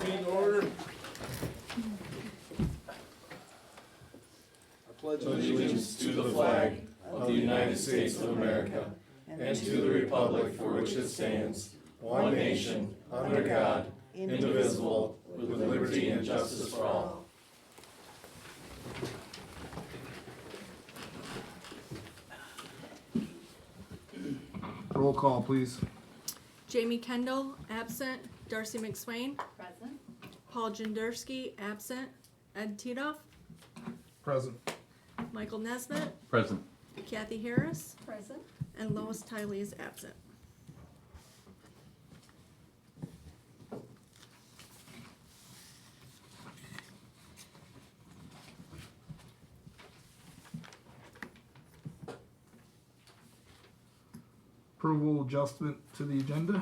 Meeting order. I pledge Allegiance to the flag of the United States of America and to the republic for which it stands, one nation, under God, indivisible, with liberty and justice for all. Roll call, please. Jamie Kendall, absent. Darcy McSwain. Present. Paul Jenderski, absent. Ed Titoff. Present. Michael Nesbitt. Present. Kathy Harris. Present. And Lois Tiley is absent. Approval adjustment to the agenda.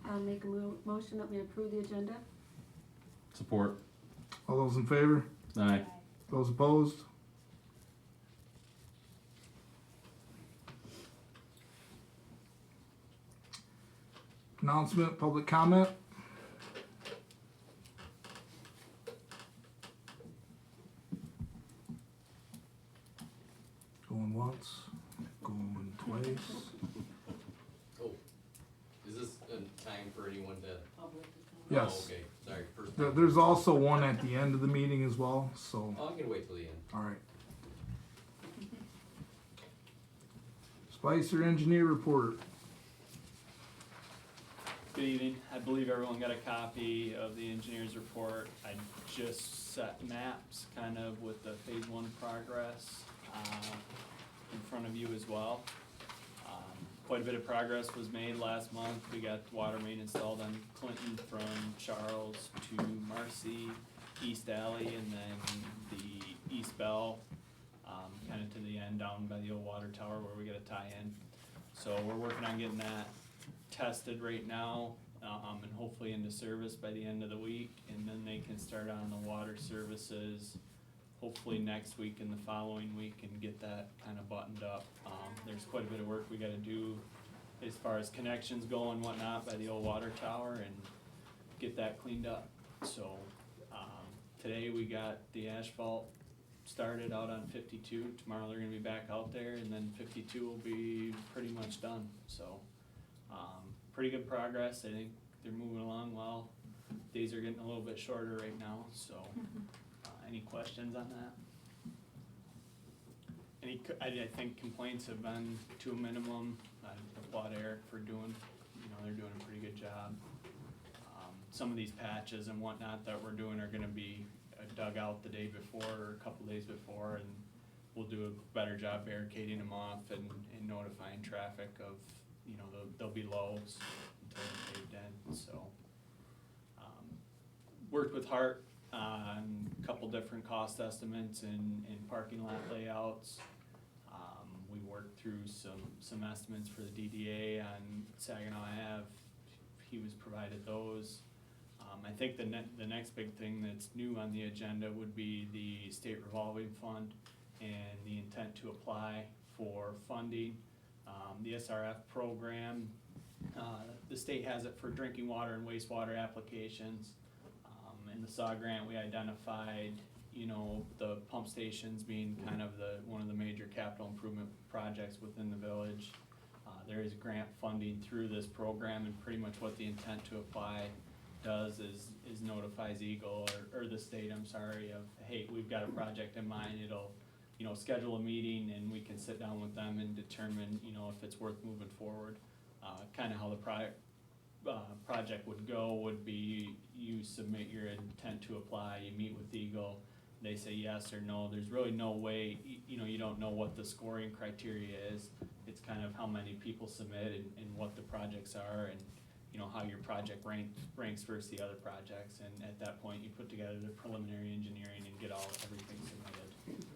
I'll make a motion that we approve the agenda. Support. All those in favor? Aye. Those opposed? Announcement, public comment. Going once, going twice. Oh, is this a time for anyone to? Public. Yes. Oh, okay, sorry, first There- time. There's also one at the end of the meeting as well, so, Oh, I'm gonna wait till the end. alright. Spicer Engineer Report. Good evening. I believe everyone got a copy of the engineer's report. I just set maps kind of with the phase one progress in front of you as well. Quite a bit of progress was made last month. We got the water main installed on Clinton from Charles to Marcy, East Alley, and then the East Bell, kind of to the end down by the old water tower where we got a tie-in. So we're working on getting that tested right now, and hopefully into service by the end of the week, and then they can start on the water services hopefully next week and the following week and get that kind of buttoned up. There's quite a bit of work we gotta do as far as connections go and whatnot by the old water tower and get that cleaned up. So, today we got the asphalt started out on 52. Tomorrow they're gonna be back out there, and then 52 will be pretty much done, so. Pretty good progress. I think they're moving along well. Days are getting a little bit shorter right now, so, any questions on that? I think complaints have been to a minimum. I applaud Eric for doing, they're doing a pretty good job. Some of these patches and whatnot that we're doing are gonna be dug out the day before or a couple days before, and we'll do a better job barricading them off and notifying traffic of, there'll be lows until they're paved in, so. Worked with Hart on a couple different cost estimates and parking lot layouts. We worked through some estimates for the DDA on Saginaw Ave. He was provided those. I think the next big thing that's new on the agenda would be the state revolving fund and the intent to apply for funding. The SRF program, the state has it for drinking water and wastewater applications. In the SAW grant, we identified, the pump stations being kind of one of the major capital improvement projects within the village. There is grant funding through this program, and pretty much what the intent to apply does is notifies Eagle or the state, I'm sorry, of, hey, we've got a project in mind. It'll, schedule a meeting and we can sit down with them and determine, if it's worth moving forward. Kind of how the project would go would be you submit your intent to apply, you meet with Eagle, they say yes or no. There's really no way, you don't know what the scoring criteria is. It's kind of how many people submit and what the projects are and, how your project ranks versus the other projects. And at that point, you put together the preliminary engineering and get everything submitted.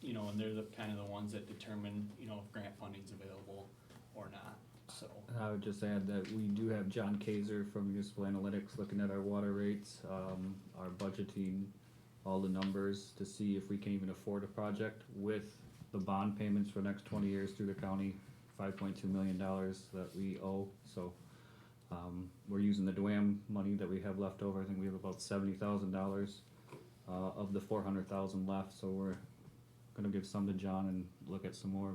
And they're the kind of the ones that determine, if grant funding's available or not, so. I would just add that we do have John Kaiser from Municipal Analytics looking at our water rates, our budgeting, all the numbers to see if we can even afford a project with the bond payments for the next 20 years through the county, $5.2 million that we owe. So we're using the DWAM money that we have left over. I think we have about $70,000 of the 400,000 left. So we're gonna give some to John and look at some more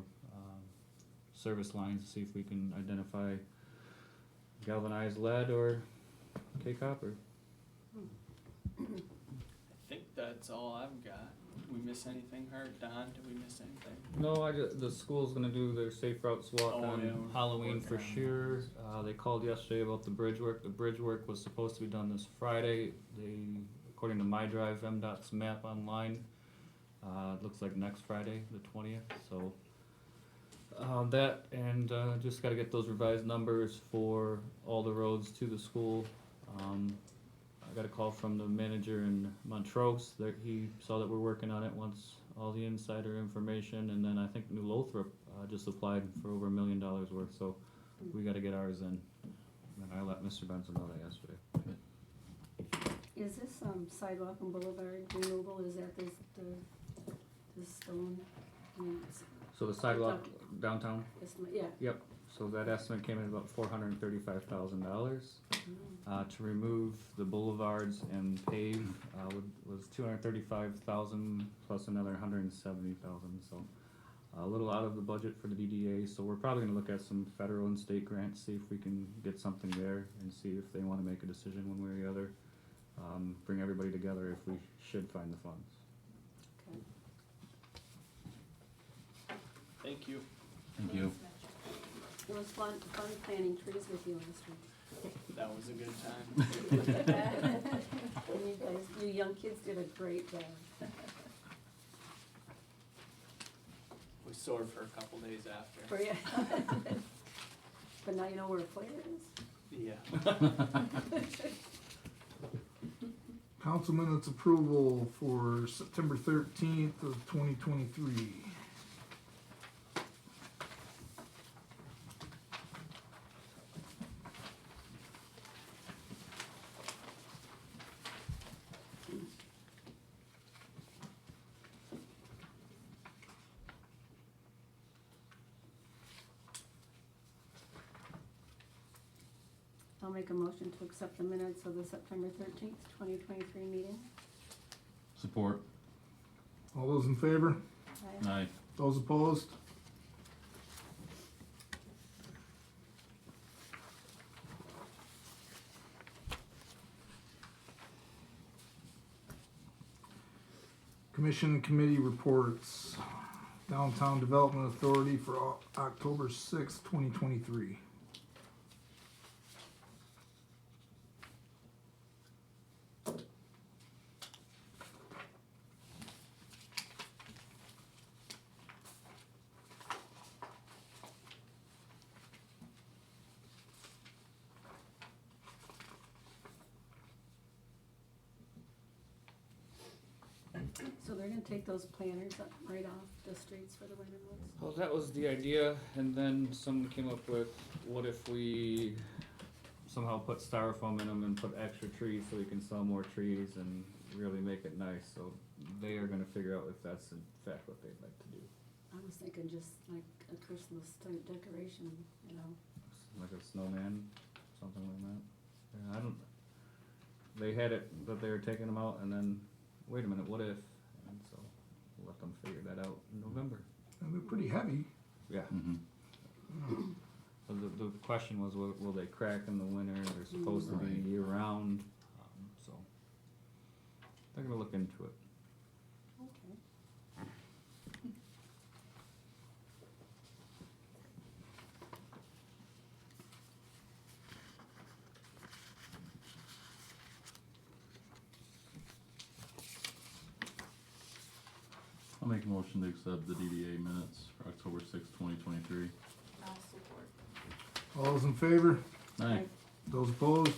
service lines to see if we can identify galvanized lead or K-copper. I think that's all I've got. We miss anything, Hart? Don, did we miss anything? No, the school's gonna do their safe routes walk Oh, yeah, on we're Halloween for working on sure. those. They called yesterday about the bridge work. The bridge work was supposed to be done this Friday. According to MyDrive, MDOT's map online, it looks like next Friday, the 20th. So that and just gotta get those revised numbers for all the roads to the school. I got a call from the manager in Montrose that he saw that we're working on it once all the insider information, and then I think New Lothrop just applied for over $1 million worth, so we gotta get ours in. And I let Mr. Benson know that yesterday. Is this sidewalk and boulevard removal, is that the stone? I mean, So the sidewalk downtown, yeah. yep, so that estimate came in about $435,000. To remove the boulevards and pave was $235,000 plus another $170,000. So a little out of the budget for the DDA. So we're probably gonna look at some federal and state grants, see if we can get something there, and see if they want to make a decision one way or the other. Bring everybody together if we should find the funds. Okay. Thank you. Thank you. It was fun planting trees with you last week. That was a good time. And you guys, you young kids did a great job. We sore for a couple days after. For you. But now you know where a flare is? Yeah. Council minutes approval for September 13th of 2023. I'll make a motion to accept the minutes of the September 13th, 2023 meeting. Support. All those in favor? Aye. Aye. Those opposed? Commission and committee reports. Downtown Development Authority for October 6th, 2023. So they're gonna take those planters up right off the streets for the winter months? Well, that was the idea, and then someone came up with, what if we somehow put styrofoam in them and put extra trees so we can sell more trees and really make it nice, so they are gonna figure out if that's in fact what they'd like to do. I was thinking just like a Christmas type decoration, you know? Like a snowman, something like that. Yeah, I don't, they had it, but they were taking them out, and then, wait a minute, what if? And so, we'll let them figure that out in November. And they're pretty heavy. Yeah. So the question was, will they crack in the winter? They're supposed to be Right. year round, so they're gonna look into it. Okay. I'll make a motion to accept the DDA minutes for October 6th, 2023. I'll support. All those in favor? Aye. Those opposed?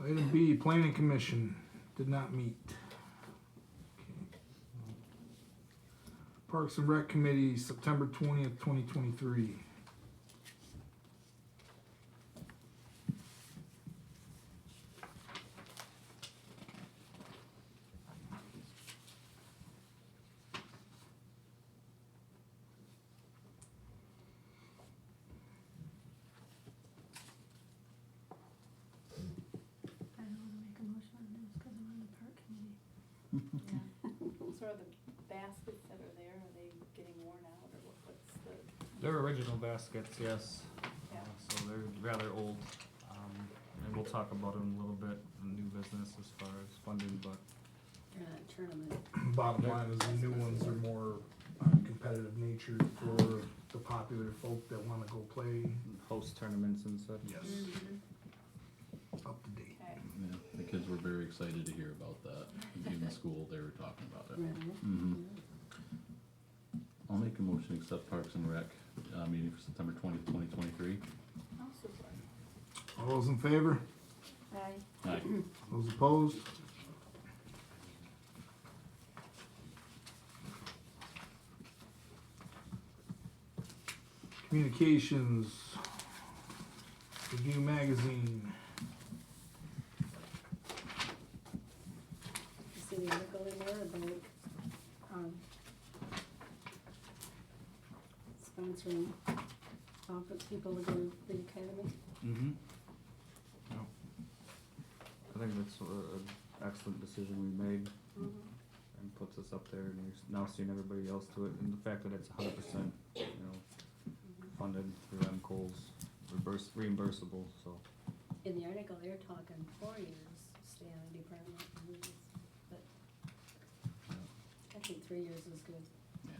Item B, Planning Commission did not meet. Okay. Parks and Rec Committee, September 20th, 2023. They're original baskets, yes. So they're rather old. And we'll talk about them a little bit in new business as far as funding, but They're not tournament. Bottom line is the new ones are more competitive nature for the popular folk that wanna go play. host tournaments and such. Yes, up to date. Okay. Yeah, the kids were very excited to hear about that. In school, they were talking about it. Really? Mhm. I'll make a motion to accept Parks and Rec, meeting for September 20th, 2023. Oh, super. All those in favor? Aye. Aye. Those opposed? Communications, Review Magazine. You see the article in there about, sponsoring, people to go to the academy? Mm-hmm. I think that's an excellent decision we made and puts us up there, and you're now seeing everybody else do it, and the fact that it's 100%, funded through MCOL's, reimbursable, so. In the article, they're talking 4 years, stay on the department, but I think 3 years is good. Yeah.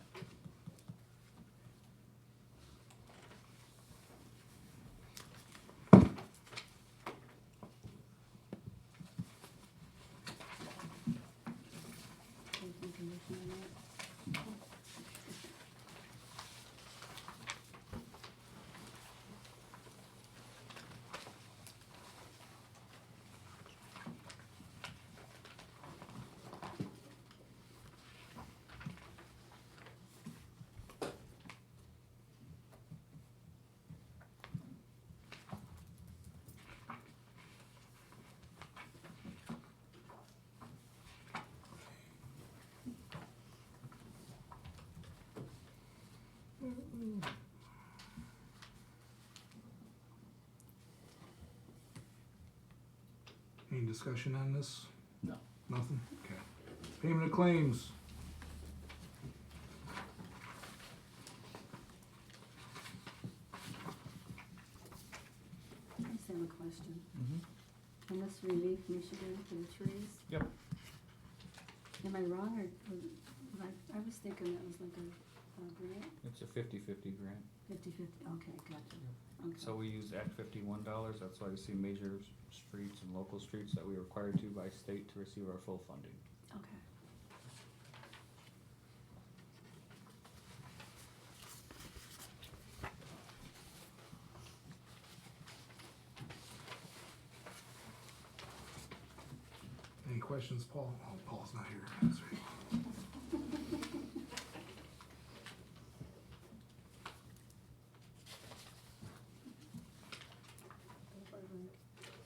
Anything condition on that? Any discussion on this? No. Nothing? Okay. Payment of claims. I just have a question. Mm-hmm. On this Relief Michigan for the trees, Yep. am I wrong, or, I was thinking that was like a grant, It's a 50-50 grant. 50/50, okay, gotcha, okay. So we use Act $51, that's why you see major streets and local streets that we are required to by state to receive our full funding. Okay. Any questions, Paul? Oh, Paul's not here. That's right.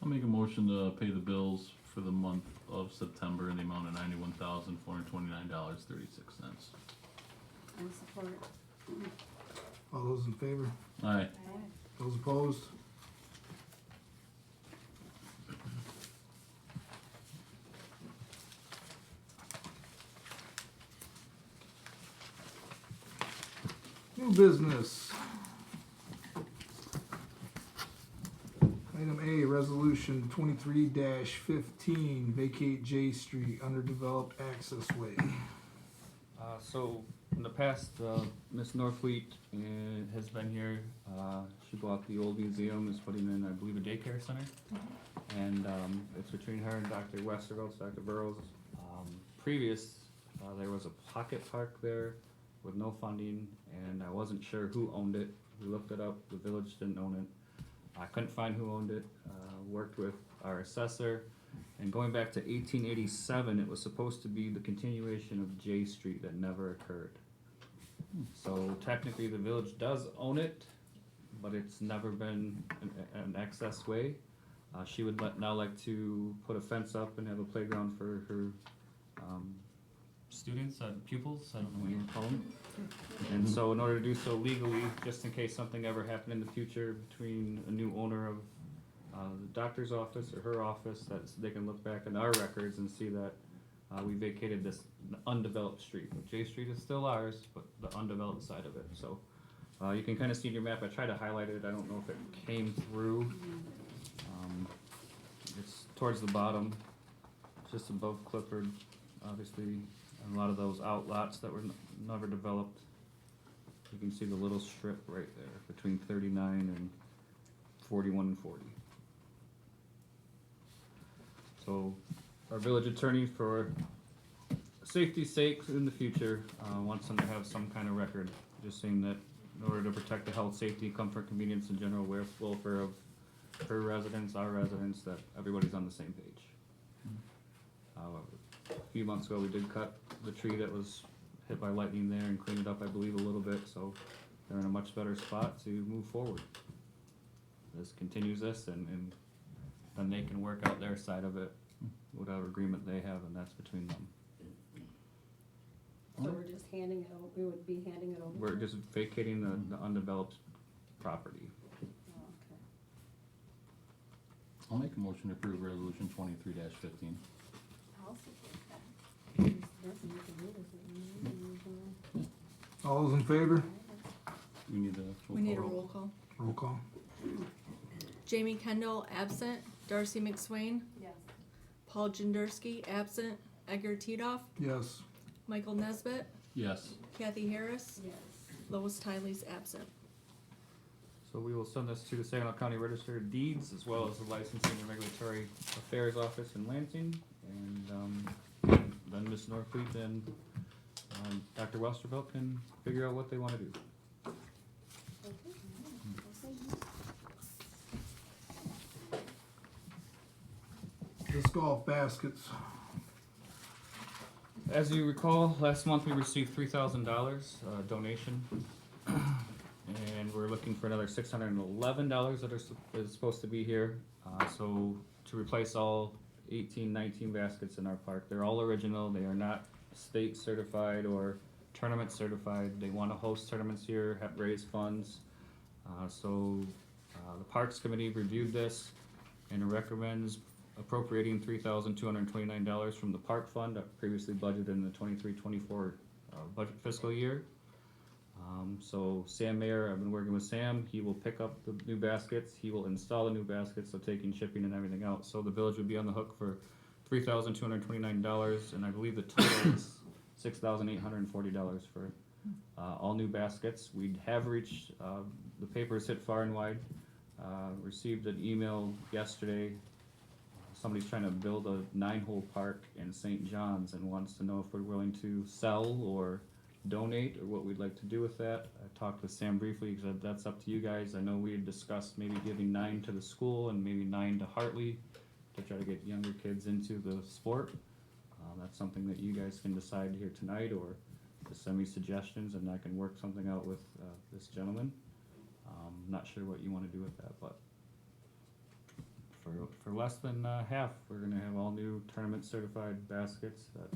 I'll make a motion to pay the bills for the month of September in the amount of $91,429.36. I support. All those in favor? Aye. Aye. Those opposed? New business. Item A, resolution 23-15, vacate J Street, underdeveloped access way. So in the past, Miss Norfleet has been here. She bought the old museum, is putting in, I believe, a daycare center. And it's between her and Dr. Westervelt, Dr. Burrows. There was a pocket park there with no funding, and I wasn't sure who owned it. We looked it up, the village didn't own it. I couldn't find who owned it. Worked with our assessor, and going back to 1887, it was supposed to be the continuation of J Street that never occurred. So technically, the village does own it, but it's never been an access way. She would now like to put a fence up and have a playground for her students, pupils, I don't know what you would call them. And so in order to do so legally, just in case something ever happened in the future between a new owner of the doctor's office or her office, that they can look back in our records and see that we vacated this undeveloped street. J Street is still ours, but the undeveloped side of it. So You can kind of see in your map, I tried to highlight it, I don't know if it came through. It's towards the bottom, just above Clifford, obviously, and a lot of those outlots that were never developed. You can see the little strip right there between 39 and 41 and 40. So our village attorney, for safety's sake in the future, wants them to have some kind of record, just saying that in order to protect the health, safety, comfort, convenience, and general welfare of her residents, our residents, that everybody's on the same page. A few months ago, we did cut the tree that was hit by lightning there and clean it up, I believe, a little bit, so they're in a much better spot to move forward. This continues this, and then they can work out their side of it, whatever agreement they have, and that's between them. So we're just handing it over, we would be handing it over? We're to just vacating the undeveloped property. them? Oh, okay. I'll make a motion to approve resolution 23-15. I'll support that. There's nothing you can do with it. All those in favor? We need We need a roll call. Roll call. Jamie Kendall, absent. Darcy McSwain. Yes. Paul Jenderski, absent. Edgar Titoff. Yes. Michael Nesbitt. Yes. Kathy Harris. Yes. Lois Tiley's absent. So we will send this to the Saginaw County Register of Deeds, as well as the Licensing and Regulatory Affairs Office in Lansing, and then Ms. Norfleet and Dr. Westervelt can figure out what they wanna do. Disc golf baskets. As you recall, last month we received $3,000 donation, and we're looking for another $611 that is supposed to be here. So to replace all 18, 19 baskets in our park, they're all original. They are not state certified or tournament certified. They want to host tournaments here, have raise funds. So the Parks Committee reviewed this and recommends appropriating $3,229 from the park fund, previously budgeted in the 23-24 budget fiscal year. So Sam Mayer, I've been working with Sam. He will pick up the new baskets. He will install the new baskets, so taking shipping and everything out. So the village would be on the hook for $3,229, and I believe the total is $6,840 for all new baskets. We have reached, the papers hit far and wide. Received an email yesterday. Somebody's trying to build a 9-hole park in St. John's and wants to know if we're willing to sell or donate or what we'd like to do with that. I talked with Sam briefly. He said that's up to you guys. I know we had discussed maybe giving 9 to the school and maybe 9 to Hartley to try to get younger kids into the sport. That's something that you guys can decide here tonight, or just send me suggestions and I can work something out with this gentleman. Not sure what you want to do with that, but for less than half, we're gonna have all new tournament certified baskets that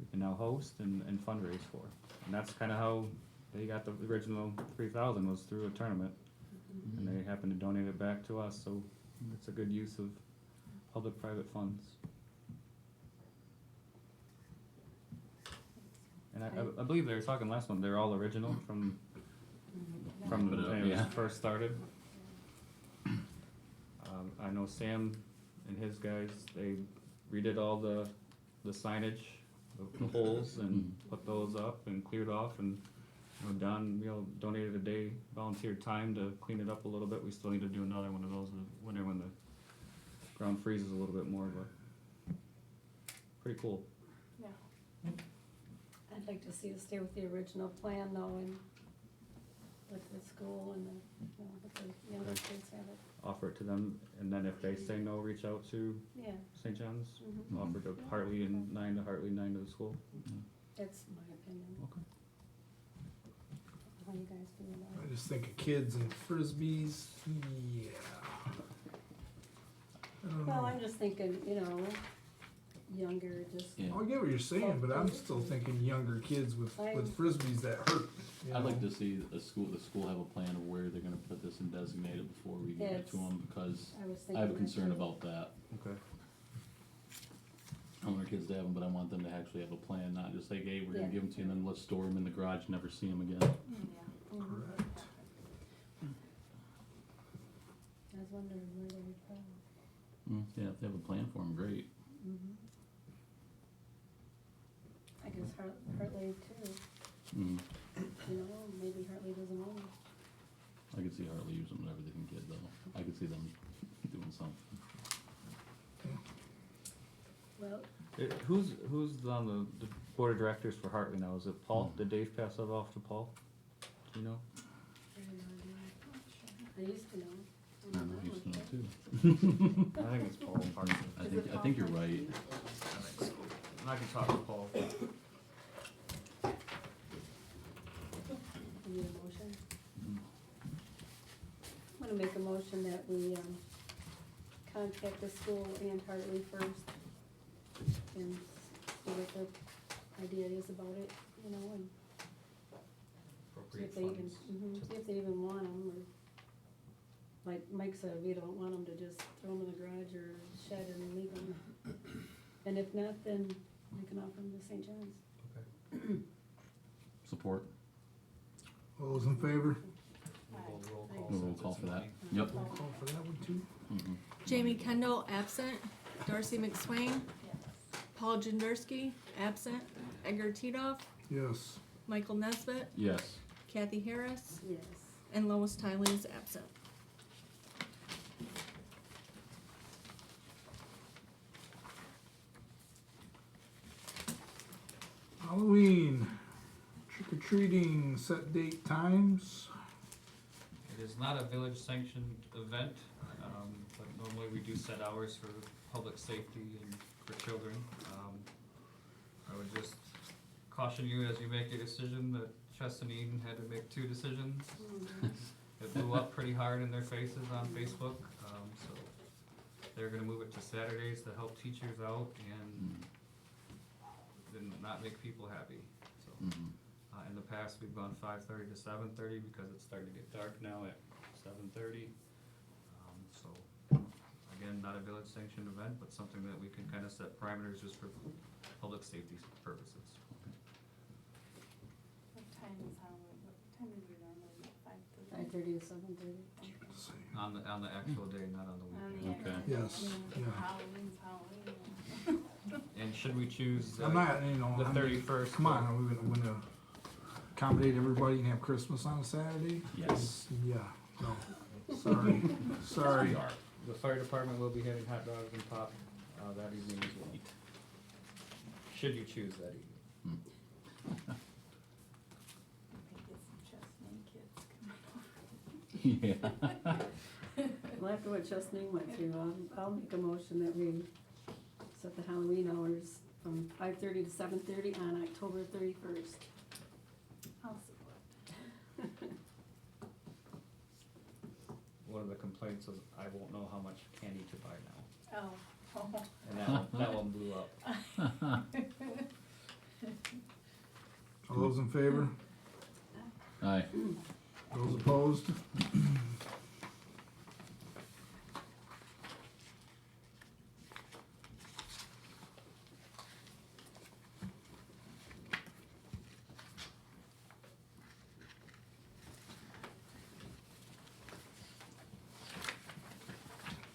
we can now host and fundraise for. And that's kinda how they got the original 3,000, was through a tournament. And they happened to donate it back to us, so it's a good use of public-private funds. And I believe they were talking last one, they're all original from the time it was first started. I know Sam and his guys, they redid all the signage, the holes, and put those up and cleared off, and Don, donated a day volunteer time to clean it up a little bit. We still need to do another one of those in the winter when the ground freezes a little bit more, but pretty cool. Yeah. I'd like to see us stay with the original plan though, and with the school and let the younger kids have it. Offer it to them, and then if they say no, reach out to Yeah, St. John's. Mhm. Offer to Hartley and 9 to Hartley, 9 to the school. that's my opinion. Okay. How you guys feel about I it? just think of kids and frisbees. Yeah. I don't Well, know. I'm just thinking, younger, just, Yeah. I get what you're saying, but I'm still thinking younger kids with frisbees that hurt. you I'd like know? to see the school have a plan of where they're gonna put this and designate it before we give it to Yes. them, because I was thinking. I have a that concern too. about that. Okay. I want our kids to have them, but I want them to actually have a plan, not just like, hey, we're gonna Yeah. give them to you and then let's store them in the garage and never see them again. Correct. I was wondering where they would go. Yeah, if they have a plan for them, great. I guess Hartley too, Mm. you know, maybe Hartley doesn't own it. I could see Hartley using whatever they can get though. I could see them doing something. Well, Who's on the board of directors for Hartley now? Is it Paul? Did Dave pass that off to Paul? Do you know? I have no idea. I used to know. I don't know, I used to know too. I think it's Paul Hartley. I think you're right. I can talk to Paul. You need a motion? I'm gonna make a motion that we, contact the school and Hartley first and see what the idea is about it, you know, and see if they even, see if they even want them, or, like Mike said, we don't want them to just throw them in the garage or shed and leave them. And if not, then we can offer them to St. John's. Support. All those in favor? We'll call for that. Yep. Roll call for that one too. Mhm. Jamie Kendall, absent. Darcy McSwain. Paul Jenderski, absent. Edgar Titoff, Yes. Michael Nesbitt, Yes. Kathy Harris, Yes. and Lois Tiley is absent. Halloween, trick or treating, set date times. It is not a village sanctioned event, but normally we do set hours for public safety and for children. I would just caution you as you make a decision that Chesaning had to make 2 decisions. It blew up pretty hard in their faces on Facebook, so they're gonna move it to Saturdays to help teachers out and then not make people happy, so. Mhm. In the past, we've gone 5:30 to 7:30 because it's starting to get dark now at 7:30. So, again, not a village sanctioned event, but something that we can kind of set parameters just for public safety purposes. What time is Halloween? What time is it normally? 5:30? 5:30 to 7:30. On the actual day, not on the weekend. Okay. Yes, yeah. Halloween's Halloween. And should we choose I'm not, you know, the I mean, 31st? come on, are we gonna accommodate everybody and have Christmas on a Saturday? Yes. Yeah, no, sorry, sorry. We are. The fire department will be having hot dogs and pop that evening as well. Should you choose that evening. Maybe get some just kids coming over. Yeah. Well, after what Chesaning went through, I'll make a motion that we set the Halloween hours from 5:30 to 7:30 on October 31st. I'll support. One of the complaints was I won't know how much candy to buy now. Oh. And that one blew up. All those in favor? Aye. Those opposed?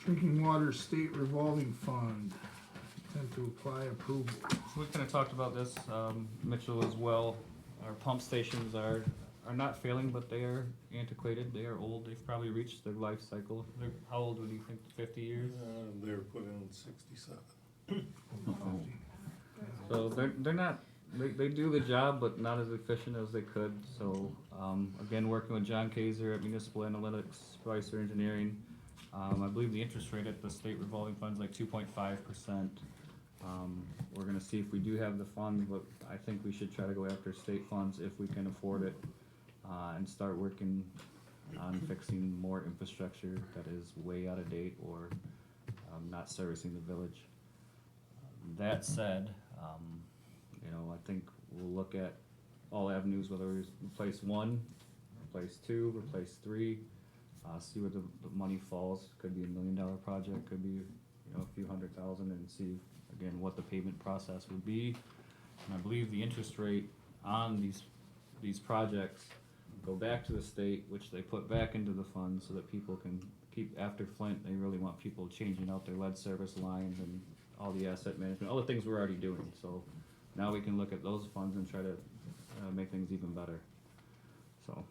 Drinking Water State Revolving Fund, intent to apply approval. We kind of talked about this, Mitchell as well. Our pump stations are not failing, but they are antiquated. They are old. They've probably reached their life cycle. How old would you think? 50 years? They were put in 67. Uh-oh. So they're not. They do the job, but not as efficient as they could. So again, working with John Kaiser at Municipal Analytics, Spicer Engineering. I believe the interest rate at the state revolving fund is like 2.5%. We're gonna see if we do have the funds, but I think we should try to go after state funds if we can afford it, and start working on fixing more infrastructure that is way out of date or not servicing the village. That said, I think we'll look at all avenues, whether we replace 1, replace 2, replace 3. See where the money falls. Could be $1 million project, could be a few $100,000, and see again what the payment process would be. And I believe the interest rate on these projects go back to the state, which they put back into the fund so that people can keep, after Flint, they really want people changing out their lead service lines and all the asset management, all the things we're already doing, so now we can look at those funds and try to, make things even better. So,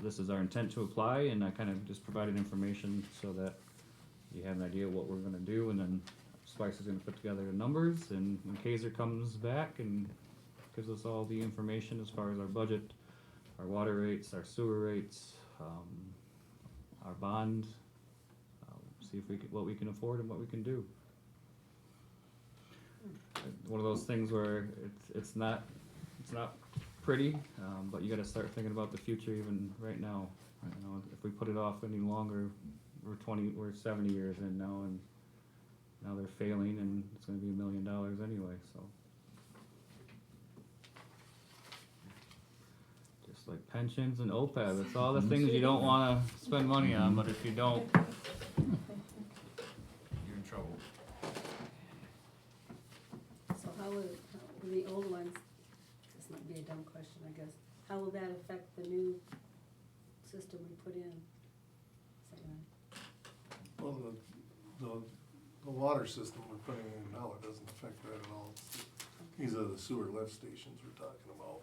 this is our intent to apply, and I kinda just provided information so that you have an idea what we're gonna do, and then Spice is gonna put together the numbers, and when Kaiser comes back and gives us all the information as far as our budget, our water rates, our sewer rates, our bond, see if we can, what we can afford and what we can do. One of those things where it's not pretty, but you gotta start thinking about the future even right now. You know, if we put it off any longer, we're 70 years in now, and now they're failing, and it's gonna be $1 million anyway, so. Just like pensions and OPEB, it's all the things you don't wanna spend money on, but if you don't, you're in trouble. So how will the old ones, this might be a dumb question, I guess, how will that affect the new system we put in? Well, the water system we're putting in now, it doesn't affect that at all. These are the sewer lift stations we're talking about.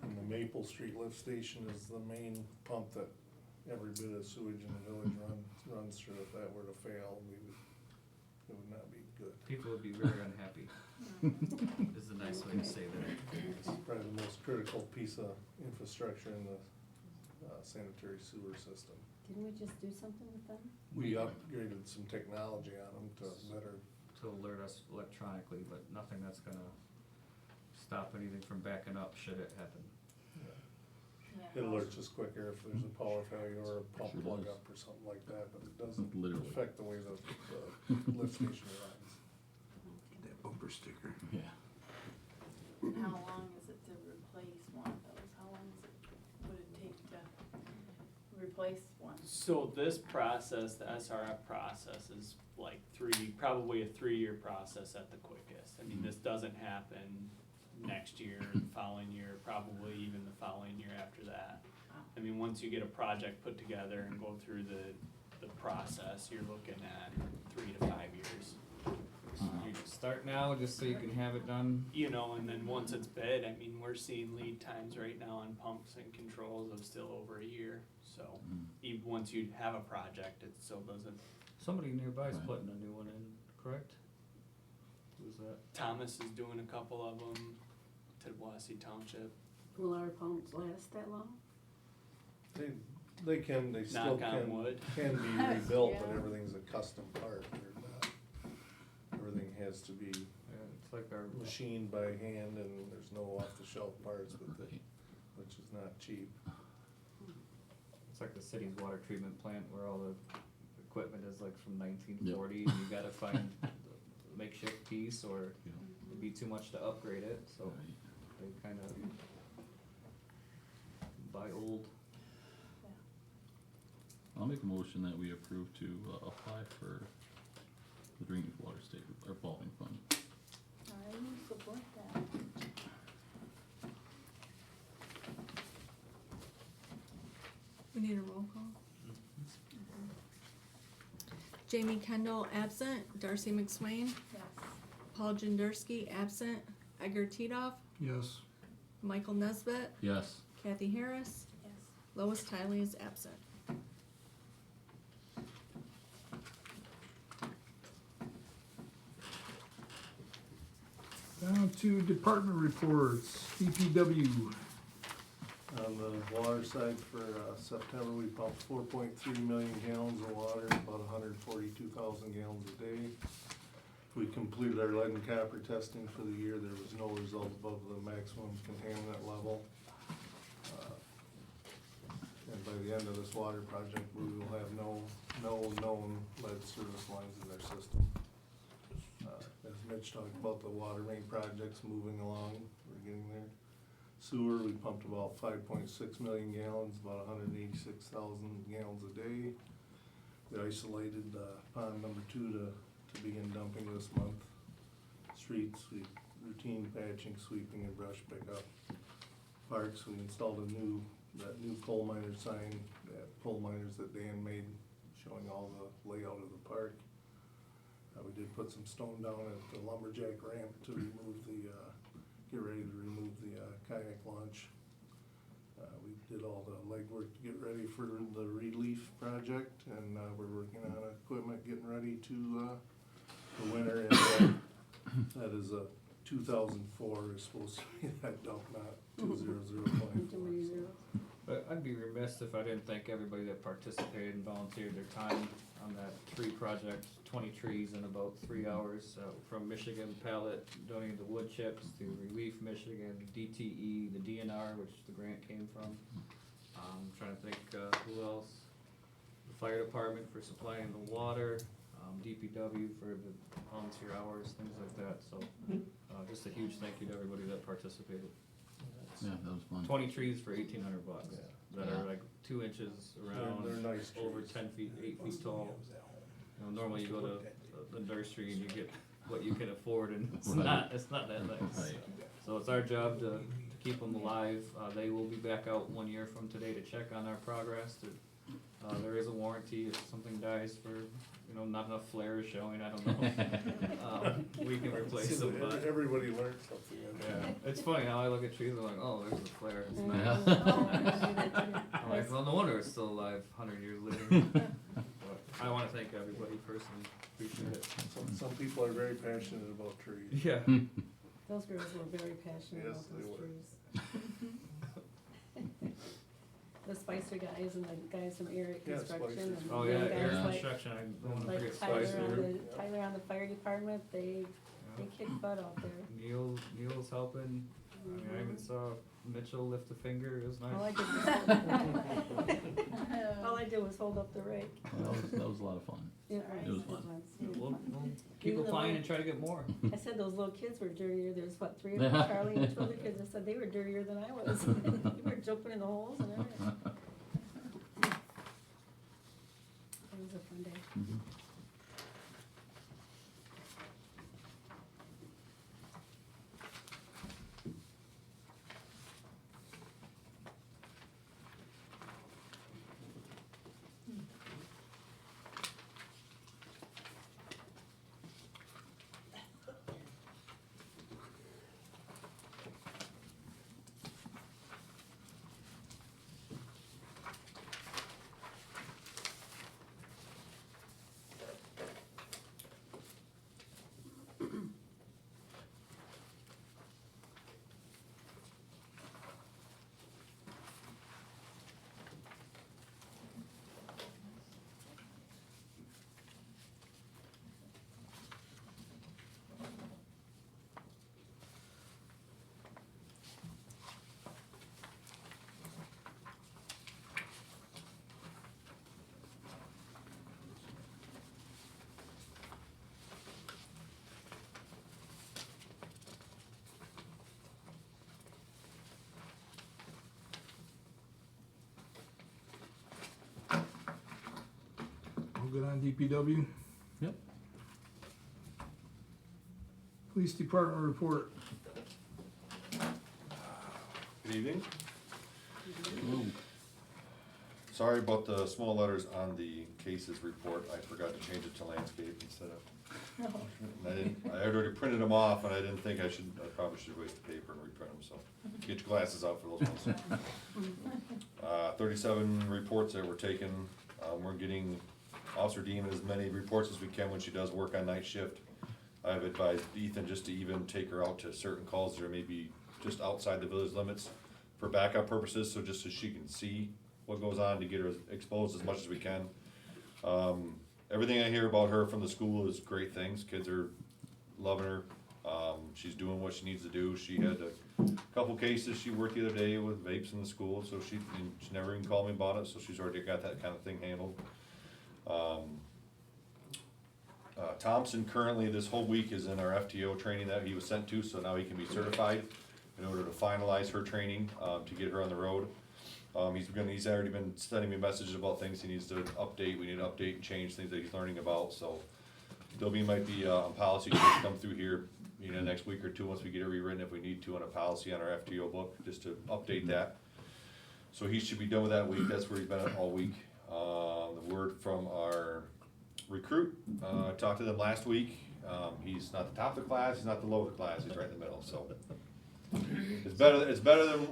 And the Maple Street lift station is the main pump that every bit of sewage in the village runs through. If that were to fail, it would not be good. People would be very unhappy, is a nice way to say that. It's probably the most critical piece of infrastructure in the sanitary sewer system. Didn't we just do something with them? We upgraded some technology on them to better, To alert us electronically, but nothing that's gonna stop anything from backing up should it happen. it alerts us quicker if there's a power failure or a pump Sure plug does. up or something like that, but it doesn't Literally. affect the way the lift station runs. That bumper sticker. Yeah. How long is it to replace one of those? How long would it take to replace one? So this process, the SRF process, is like probably a 3-year process at the quickest. I mean, this doesn't happen next year, the following year, probably even the following year after that. I mean, once you get a project put together and go through the process, you're looking at 3 to 5 years. You can start now, just so you can have it done. You know, and then once it's bid, I mean, we're seeing lead times right now on pumps and controls of still over a year. So even once you have a project, it still doesn't. Somebody nearby is Right. putting a new one in, correct? Who's that? Thomas is doing a couple of them to Wassey Township. Will our pumps last that long? They still Knock on wood. can be rebuilt, but Yeah. everything's a custom part. They're not, everything has to be Yeah, it's like our, machined by hand, and there's no off-the-shelf parts, Right. which is not cheap. it's like the city's water treatment plant where all the equipment is like from 1940, and you gotta find the makeshift piece, or Yeah. it'd be too much to upgrade it, so Right. they kinda buy old. I'll make a motion that we approve to apply for the drinking water state revolving fund. I will support that. We need a roll call. Jamie Kendall, absent. Darcy McSwain. Yes. Paul Jendersky, absent. Edgar Titoff. Yes. Michael Nesbitt. Yes. Kathy Harris. Yes. Lois Tiley is absent. Down to department reports, DPW. On the water side for September, we pumped 4.3 million gallons of water, about 142,000 gallons a day. We completed our lead and copper testing for the year. There was no result above the maximum contaminant level. And by the end of this water project, we will have no known lead service lines in their system. As Mitch talked about, the water main project's moving along, we're getting there. Sewer, we pumped about 5.6 million gallons, about 186,000 gallons a day. We isolated pond number 2 to begin dumping this month. Streets, we routine patching, sweeping, and brush pickup. parks, we installed that new coal miner sign, that coal miners that Dan made, showing all the layout of the park. We did put some stone down at the lumberjack ramp to remove get ready to remove the kayak launch. We did all the legwork to get ready for the relief project, and we're working on equipment, getting ready to the winter. And that is a 2004 is supposed to be that dump, not 2005. Too many zeros. But I'd be remiss if I didn't thank everybody that participated and volunteered their time on that tree project, 20 trees in about 3 hours, from Michigan Pallet donating the wood chips to Relief Michigan, DTE, the DNR, which the grant came from. Trying to think, who else? The fire department for supplying the water, DPW for the volunteer hours, things like that, so, just a huge thank you to everybody that participated. Yeah, that was fun. 20 trees for $1,800 that are like 2 inches around, They're nice over trees. 10 feet, 8 feet tall. You know, normally you go to the nursery and you get what you can afford, and it's Right. it's not that nice. Right. So it's our job to keep them alive. They will be back out 1 year from today to check on our progress. There is a warranty if something dies for, not enough flares showing, I don't know. We can replace them, but. Everybody learned something. Yeah, it's funny how I look at trees and I'm like, oh, there's a flare. It's Mm. nice. Oh, I'm like, well, no wonder it's still alive 100 years later. But I want to thank everybody personally. Appreciate it. Some people are very passionate about trees. Yeah. Those girls were very passionate Yes, about they those were. trees. The Spicer guys and the guys from Eric Yeah, Construction Spicer's and Oh the yeah, guys air like, construction. I don't want to like forget Tyler Spicer. Tyler on the fire department, they kick butt out there. Neil's helping. I mean, I even saw Mitchell lift a finger. It was All I nice. did was all I did was hold up the rake. Well, that was a lot of fun. Yeah, It was fun. We'll keep Even applying though- and try to get more. I said those little kids were dirtier. There's what, 3 of them, Charlie and 2 other kids. I said they were dirtier than I was. We were jumping in the holes and everything. It was a fun day. Mhm. All good on DPW? Yep. Police Department report. Good evening. Whoa. Sorry about the small letters on the cases report. I forgot to change it to landscape instead of. I had already printed them off and I didn't think I probably should waste the paper and reprint them, so get your glasses out for those ones. 37 reports that were taken. We're getting Officer Deeman as many reports as we can when she does work on night shift. I've advised Ethan just to even take her out to certain calls that are maybe just outside the village limits for backup purposes, so just so she can see what goes on, to get her exposed as much as we can. Everything I hear about her from the school is great things. Kids are loving her. She's doing what she needs to do. She had a couple cases she worked the other day with vapes in the school, so she never even called me about it, so she's already got that kind of thing handled. Thompson currently this whole week is in our FTO training that he was sent to, so now he can be certified in order to finalize her training, to get her on the road. He's already been sending me messages about things he needs to update. We need to update and change things that he's learning about, so might be, policy should come through here next week or two, once we get it rewritten, if we need to, on a policy on our FTO book, just to update that. So he should be done with that week, that's where he's been all week. The word from our recruit, I talked to them last week, he's not the top of the class, he's not the low of the class, he's right in the middle, so. It's better than,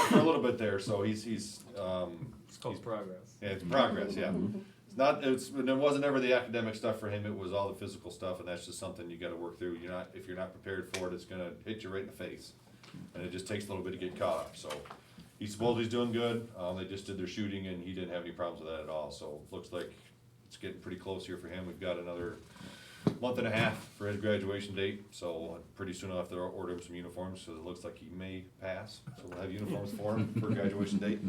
for a little bit there, so he's, It's called progress. yeah, it's progress, yeah. It's not, it wasn't ever the academic stuff for him, it was all the physical stuff, and that's just something you gotta work through. If you're not prepared for it, it's gonna hit you right in the face. And it just takes a little bit to get caught up, so. He supposedly he's doing good, they just did their shooting and he didn't have any problems with that at all, so looks like it's getting pretty close here for him. We've got another month and a half for his graduation date, so pretty soon I'll have to order him some uniforms, so it looks like he may pass, so we'll have uniforms for him for graduation date.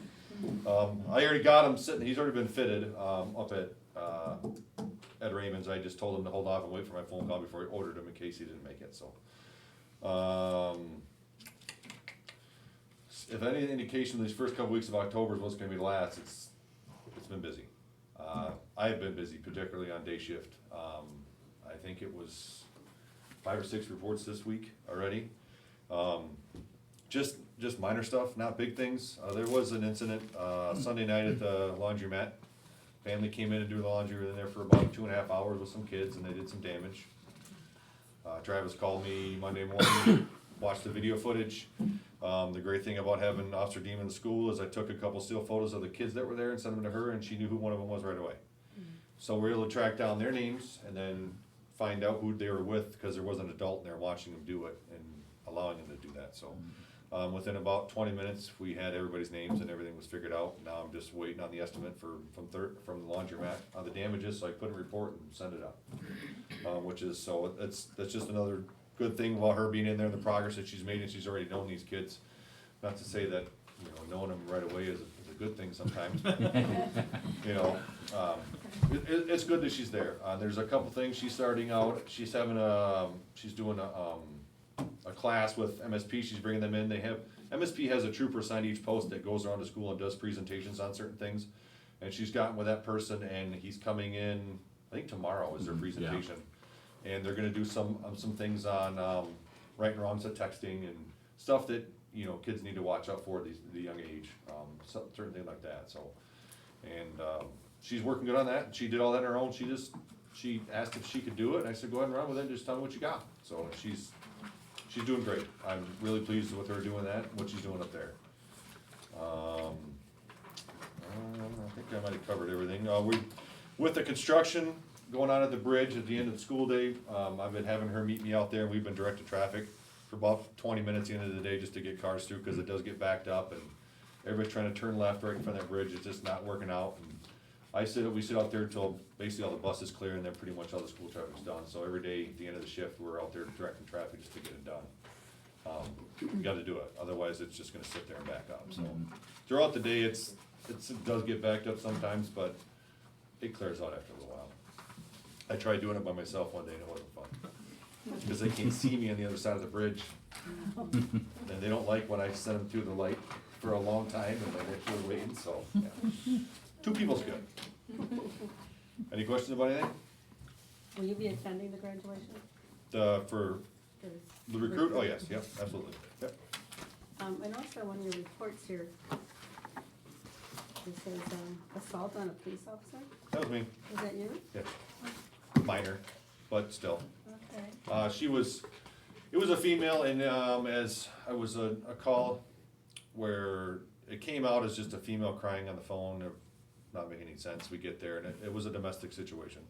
I already got him sitting, he's already been fitted, up at Raymond's. I just told him to hold off and wait for my phone call before I ordered him in case he didn't make it, so. If any indication these first couple weeks of October is what's gonna be the last, it's been busy. I have been busy, particularly on day shift. I think it was 5 or 6 reports this week already. Just minor stuff, not big things. There was an incident, Sunday night at the laundromat. Family came in to do the laundry, we were in there for about 2.5 hours with some kids and they did some damage. Travis called me Monday morning, watched the video footage. The great thing about having Officer Dean in the school is I took a couple still photos of the kids that were there and sent them to her, and she knew who one of them was right away. So we were able to track down their names and then find out who they were with, because there was an adult in there watching them do it and allowing them to do that, so. Within about 20 minutes, we had everybody's names and everything was figured out. Now I'm just waiting on the estimate from the laundromat on the damages, so I put a report and send it out. That's just another good thing about her being in there, the progress that she's made, and she's already known these kids. Not to say that, knowing them right away is a good thing sometimes, but, it's good that she's there. There's a couple things she's starting out, she's doing a class with MSP, she's bringing them in. MSP has a trooper assigned each post that goes around the school and does presentations on certain things. And she's gotten with that person and he's coming in, I think tomorrow is their presentation. And they're gonna do some things on, right and wrongs of texting and stuff that, kids need to watch out for at the young age, certain things like that, so. And, she's working good on that, she did all that on her own, she asked if she could do it, and I said, go ahead and run with it, just tell me what you got. So she's doing great, I'm really pleased with her doing that, what she's doing up there. I think I might have covered everything. With the construction going on at the bridge at the end of the school day, I've been having her meet me out there, we've been directing traffic for about 20 minutes at the end of the day just to get cars through, because it does get backed up and everybody's trying to turn left right in front of that bridge, it's just not working out. And we sit out there until basically all the buses clear and then pretty much all the school traffic's done. So every day at the end of the shift, we're out there directing traffic just to get it done. You gotta do it, otherwise it's just gonna sit there and back up, so. Throughout the day, it does get backed up sometimes, but it clears out after a little while. I tried doing it by myself one day and it wasn't fun. Because they can't see me on the other side of the bridge. And they don't like when I send them through the light for a long time and they're actually waiting, so, yeah. 2 people's good. Any questions about anything? Will you be attending the graduation? For the recruit? Oh, yes, yep, absolutely, yep. I noticed on one of your reports here, it says, assault on a police officer, That was me, is that you? yeah. Minor, but still. Okay. It was a female, and as I was a call where it came out as just a female crying on the phone, or not making any sense. We get there, and it was a domestic situation,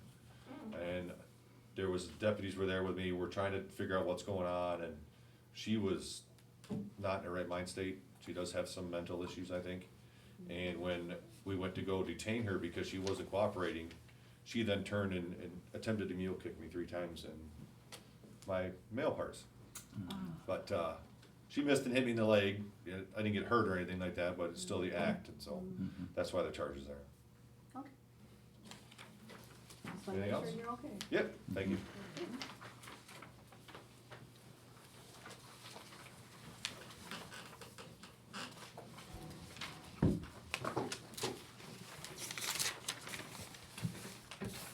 and there was deputies were there with me. We're trying to figure out what's going on, and she was not in her right mind state. She does have some mental issues, I think. And when we went to go detain her because she wasn't cooperating, she then turned and attempted to mule kick me 3 times in my male parts. But she missed and hit me in the leg. I didn't get hurt or anything like that, but it's still the act, and so that's why the charge is there. Okay. Just wanna Anything make else? sure you're okay. Yep, thank you.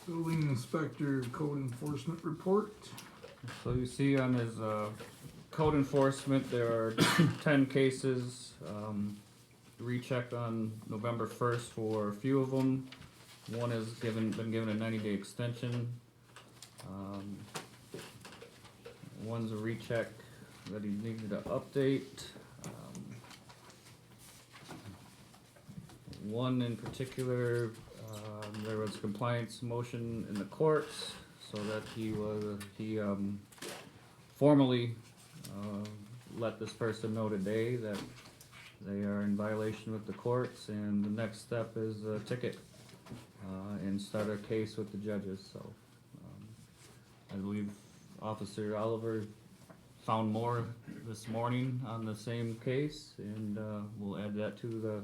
Building inspector code enforcement report. So you see on his, code enforcement, there are 10 cases, rechecked on November 1st for a few of them. One has been given a 90-day extension. One's a recheck that he needed to update. One in particular, there was a compliance motion in the courts, so that he formally, let this person know today that they are in violation with the courts, and the next step is a ticket, and start a case with the judges, so. I believe Officer Oliver found more this morning on the same case, and, we'll add that to the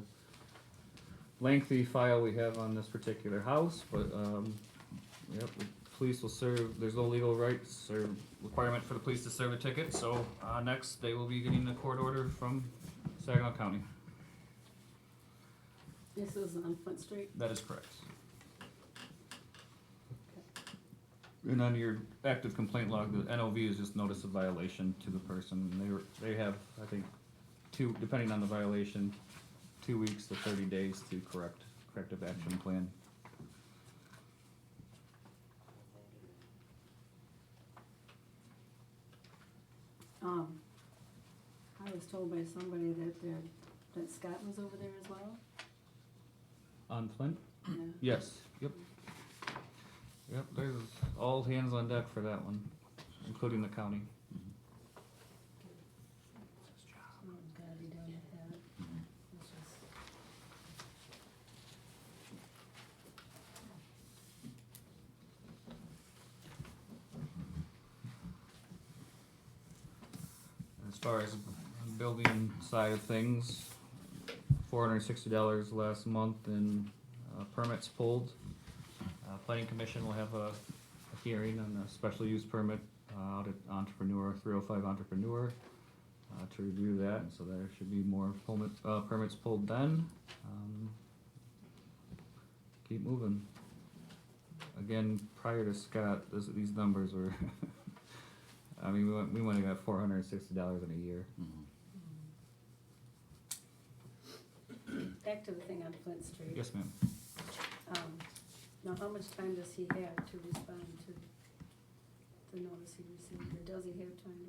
lengthy file we have on this particular house, but, yep, the police will serve, there's no legal rights or requirement for the police to serve a ticket, so, next, they will be getting a court order from Saginaw County. This is on Flint Street. That is correct. And on your active complaint log, the NOV is just notice of violation to the person, and they have, I think, depending on the violation, 2 weeks to 30 days to corrective action plan. I was told by somebody that Scott was over there as well. On Flint? Yeah. Yes, yep. Yep, there's all hands on deck for that one, including the county. Someone's gotta be doing with that. It's just- As far as building side of things, $460 last month in permits pulled. Planning Commission will have a hearing on a special use permit out at Entrepreneur, 305 Entrepreneur, to review that, so there should be more permits pulled then. Keep moving. Again, prior to Scott, these numbers were, I mean, we went and got $460 in a year. Back to the thing on Flint Street. Yes, ma'am. Now, how much time does he have to respond to the notice he received, or does he have time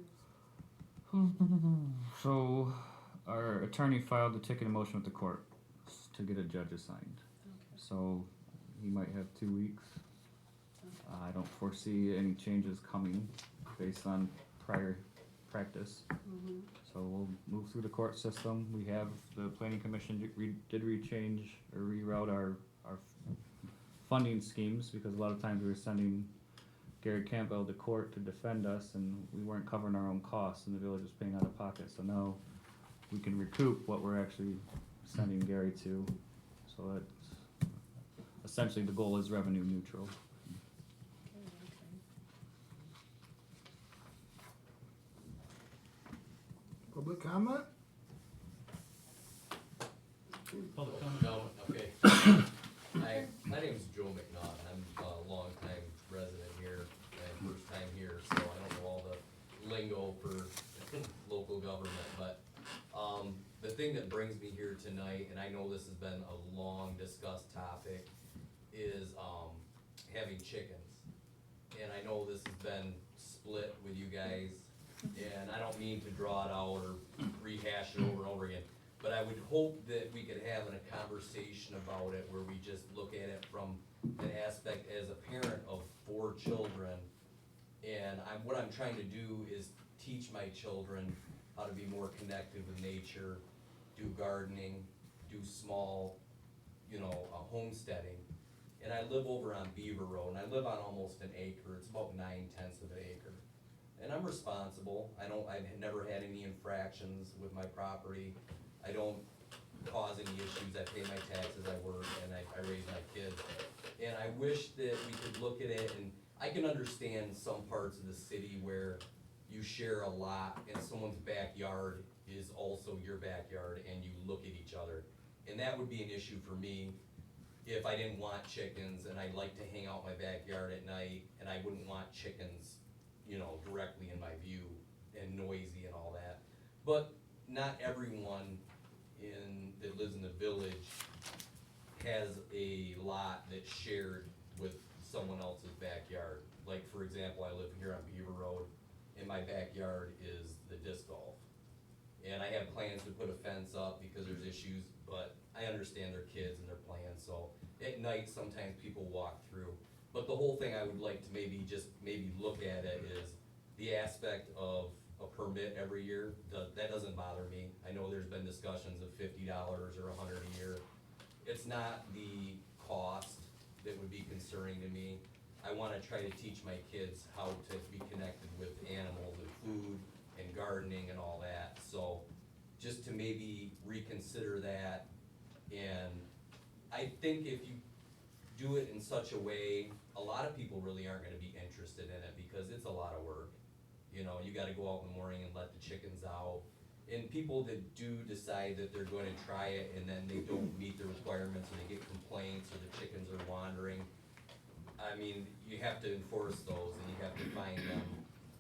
to? So, our attorney filed the ticket in motion with the court to get a judge assigned. Okay. So, he might have 2 weeks. I don't foresee any changes coming based on prior practice. Mm-hmm. So we'll move through the court system. We have, the planning commission did reroute our funding schemes, because a lot of times we were sending Gary Campbell to court to defend us, and we weren't covering our own costs, and the village was paying out of pocket. So now we can recoup what we're actually sending Gary to. So that's, essentially the goal is revenue neutral. Public comment? Public comment? No, okay. My name's Joe McNaught, I'm a longtime resident here, and first time here, so I don't know all the lingo for local government, but, the thing that brings me here tonight, and I know this has been a long discussed topic, is, having chickens. And I know this has been split with you guys, and I don't mean to draw it out or rehash it over and over again, but I would hope that we could have a conversation about it where we just look at it from an aspect as a parent of 4 children. And what I'm trying to do is teach my children how to be more connected with nature, do gardening, do small, homesteading. And I live over on Beaver Road, and I live on almost an acre. It's about 9/10 of an acre. And I'm responsible. I've never had any infractions with my property. I don't cause any issues. I pay my taxes, I work, and I raise my kids. And I wish that we could look at it, and I can understand some parts of the city where you share a lot and someone's backyard is also your backyard and you look at each other. And that would be an issue for me if I didn't want chickens and I'd like to hang out in my backyard at night and I wouldn't want chickens, you know, directly in my view and noisy and all that. But not everyone that lives in the village has a lot that's shared with someone else's backyard. Like, for example, I live here on Beaver Road, and my backyard is the disc golf. And I have plans to put a fence up because there's issues, but I understand their kids and their plans, so at night, sometimes people walk through. But the whole thing I would like to maybe look at it is the aspect of a permit every year. That doesn't bother me. I know there's been discussions of $50 or $100 a year. It's not the cost that would be concerning to me. I wanna try to teach my kids how to be connected with animals and food and gardening and all that. So just to maybe reconsider that, and I think if you do it in such a way, a lot of people really aren't gonna be interested in it because it's a lot of work. You know, you gotta go out in the morning and let the chickens out. And people that do decide that they're gonna try it and then they don't meet the requirements and they get complaints or the chickens are wandering, I mean, you have to enforce those and you have to find them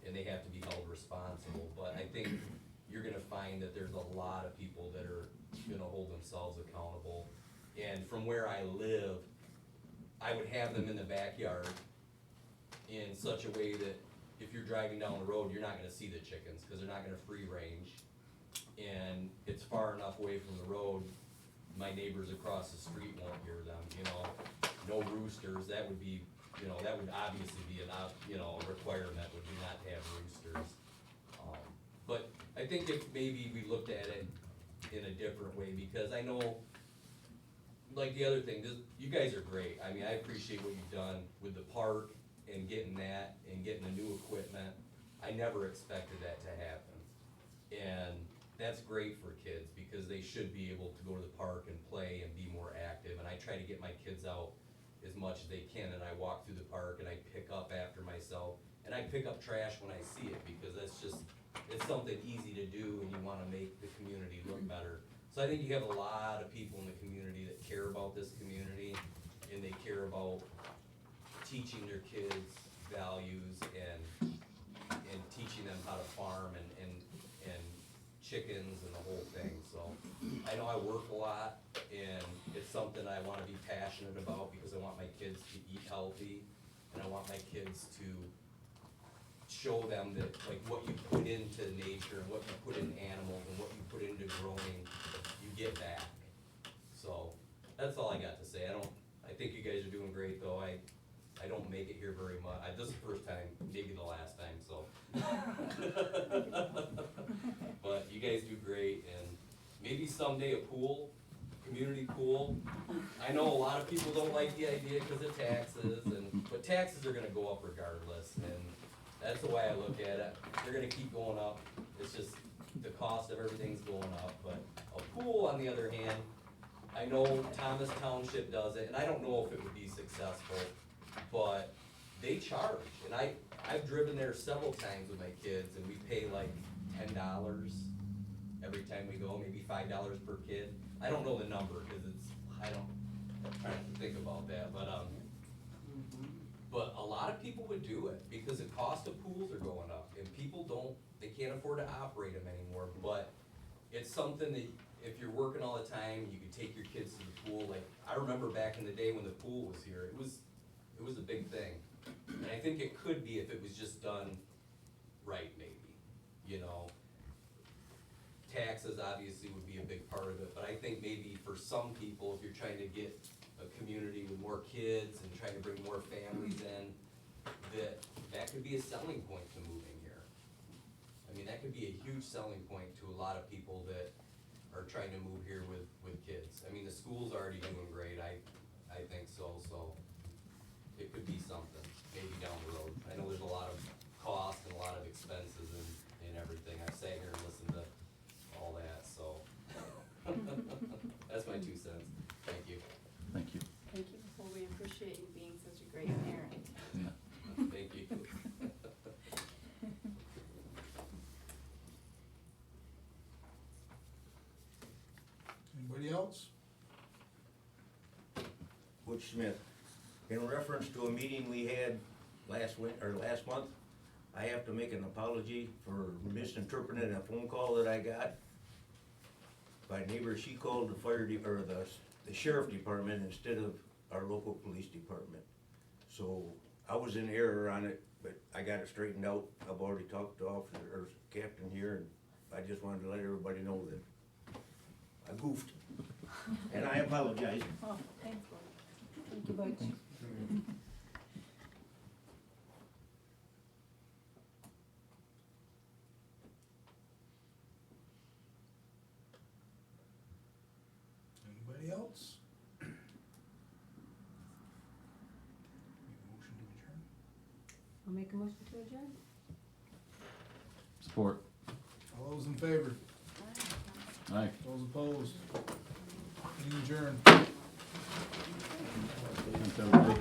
and they have to be held responsible. But I think you're gonna find that there's a lot of people that are gonna hold themselves accountable. And from where I live, I would have them in the backyard in such a way that if you're driving down the road, you're not gonna see the chickens, cause they're not gonna free range. And it's far enough away from the road, my neighbors across the street won't hear them, you know. No roosters, that would be, you know, that would obviously be a requirement would be not to have roosters. But I think if maybe we looked at it in a different way, because I know, like the other thing, you guys are great. I mean, I appreciate what you've done with the park and getting that and getting the new equipment. I never expected that to happen. And that's great for kids because they should be able to go to the park and play and be more active. And I try to get my kids out as much as they can, and I walk through the park and I pick up after myself. And I pick up trash when I see it because it's something easy to do and you wanna make the community look better. So I think you have a lot of people in the community that care about this community and they care about teaching their kids values and teaching them how to farm and chickens and the whole thing. So I know I work a lot and it's something I wanna be passionate about because I want my kids to eat healthy and I want my kids to show them that like what you put into nature and what you put in animals and what you put into growing, you get back. So that's all I got to say. I think you guys are doing great though. I don't make it here very much. This is the first time, maybe the last time, so. But you guys do great and maybe someday a pool, community pool. I know a lot of people don't like the idea because of taxes but taxes are gonna go up regardless and that's the way I look at it. They're gonna keep going up. It's just the cost of everything's going up, but a pool on the other hand, I know Thomas Township does it and I don't know if it would be successful. But they charge, and I've driven there several times with my kids, and we pay like $10 every time we go, maybe $5 per kid. I don't know the number, cause I'm trying to think about that, but a lot of people would do it, because the cost of pools are going up, and people they can't afford to operate them anymore, but it's something that, if you're working all the time, you could take your kids to the pool, like, I remember back in the day when the pool was here, it was a big thing. And I think it could be if it was just done right, maybe, you know. Taxes obviously would be a big part of it, but I think maybe for some people, if you're trying to get a community with more kids and trying to bring more families in, that could be a selling point to moving here. I mean, that could be a huge selling point to a lot of people that are trying to move here with kids. I mean, the school's already doing great, I think so. It could be something, maybe down the road. I know there's a lot of cost and a lot of expenses and everything. I've sat here and listened to all that, so. That's my 2 cents. Thank you. Thank you. Thank you. Well, we appreciate you being such a great parent. Yeah. Thank you. Anybody else? Butch Smith. In reference to a meeting we had last month, I have to make an apology for misinterpreting a phone call that I got. My neighbor, she called the the sheriff department instead of our local police department. So I was in error on it, but I got it straightened out. I've already talked to captain here, and I just wanted to let everybody know that I goofed. And I apologize. Oh, thanks, Butch. Thank you, Butch. Anybody else? Motion to adjourn. I'll make a motion to adjourn. Support. All those in favor? Aye. Those opposed? Meeting adjourned. Thanks, everybody.